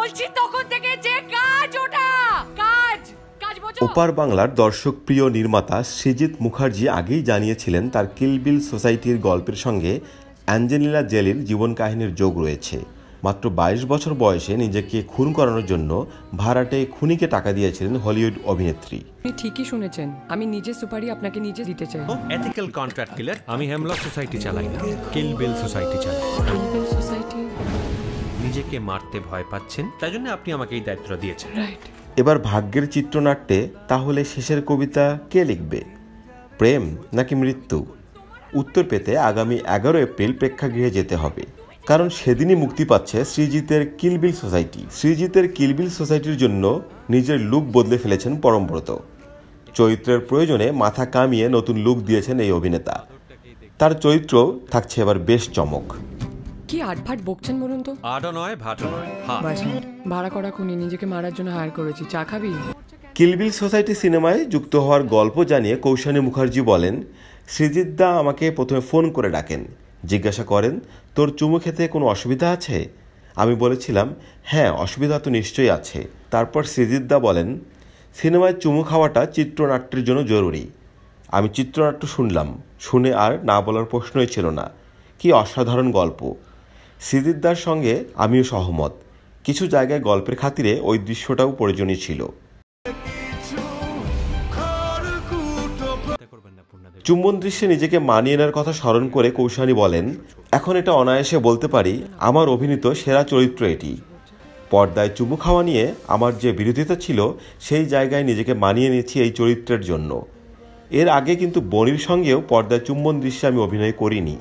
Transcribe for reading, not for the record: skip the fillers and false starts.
বলছি তখন থেকে যে কাজ ওটা কাজ কাজ বোঝো। ওপার বাংলার দর্শকপ্রিয় নির্মাতা সৃজিত মুখার্জি আগেই জানিয়েছিলেন তার কিল বিল সোসাইটির গল্পের সঙ্গে অ্যাঞ্জেলিনা জোলির জীবন কাহিনীর যোগ রয়েছে। মাত্র 22 বছর বয়সে নিজেকে খুন করানোর জন্য ভাড়াটে খুনিকে টাকা দিয়েছিলেন হলিউড অভিনেত্রী। আপনি ঠিকই শুনেছেন, আমি নিজে সুপারি আপনাকে নিজে দিতে চাই। এথিক্যাল কন্ট্রাক্ট কিলার। আমি হেমলক সোসাইটি চালাই না, কিল বিল সোসাইটি চালাই। কিল বিল সোসাইটি। নিজেকে মারতে ভয় পাচ্ছেন, তাই জন্য আপনি আমাকে এই দায়িত্ব দিয়েছেন। রাইট। এবার ভাগ্যের চিত্রনাট্যে তাহলে শেষের কবিতা কে লিখবে, প্রেম নাকি মৃত্যু? উত্তর পেতে আগামী 11 এপ্রিল প্রেক্ষাগৃহে যেতে হবে, কারণ সেদিনই মুক্তি পাচ্ছে সৃজিতের কিল বিল সোসাইটি। সৃজিতের কিল বিল সোসাইটির জন্য নিজের লুক বদলে ফেলেছেন পরমব্রত। চরিত্রের প্রয়োজনে মাথা কামিয়ে নতুন লুক দিয়েছেন এই অভিনেতা। তার চরিত্র থাকছে এবার বেশ চমক। কি আটভাট বকছেন বলুন তো? আটও নয় ভাটও নয়। হ্যাঁ, ভাড়া করা খুনি নিজেকে মারার জন্য হায়ার করেছি, চা খাবি? কিল বিল সোসাইটি সিনেমায় যুক্ত হওয়ার গল্প জানিয়ে কৌশানী মুখার্জি বলেন, সৃজিত দা আমাকে প্রথমে ফোন করে ডাকেন, জিজ্ঞাসা করেন তোর চুমু খেতে কোনো অসুবিধা আছে? আমি বলেছিলাম হ্যাঁ, অসুবিধা তো নিশ্চয়ই আছে। তারপর সৃজিত দা বলেন, সিনেমায় চুমু খাওয়াটা চিত্রনাট্যের জন্য জরুরি। আমি চিত্রনাট্য শুনলাম, শুনে আর না বলার প্রশ্নই ছিল না। কি অসাধারণ গল্প। সৃজিত দার সঙ্গে আমিও সহমত। কিছু জায়গায় গল্পের খাতিরে ওই দৃশ্যটাও প্রয়োজনীয় ছিল। চুম্বন দৃশ্যে নিজেকে মানিয়ে নেওয়ার কথা স্মরণ করে কৌশানী বলেন, এখন এটা অনায়াসে বলতে পারি আমার অভিনীত সেরা চরিত্র এটি। পর্দায় চুমু খাওয়া নিয়ে আমার যে বিরোধিতা ছিল সেই জায়গায় নিজেকে মানিয়ে নিয়েছি এই চরিত্রের জন্য। এর আগে কিন্তু বনির সঙ্গেও পর্দায় চুম্বন দৃশ্যে আমি অভিনয় করিনি।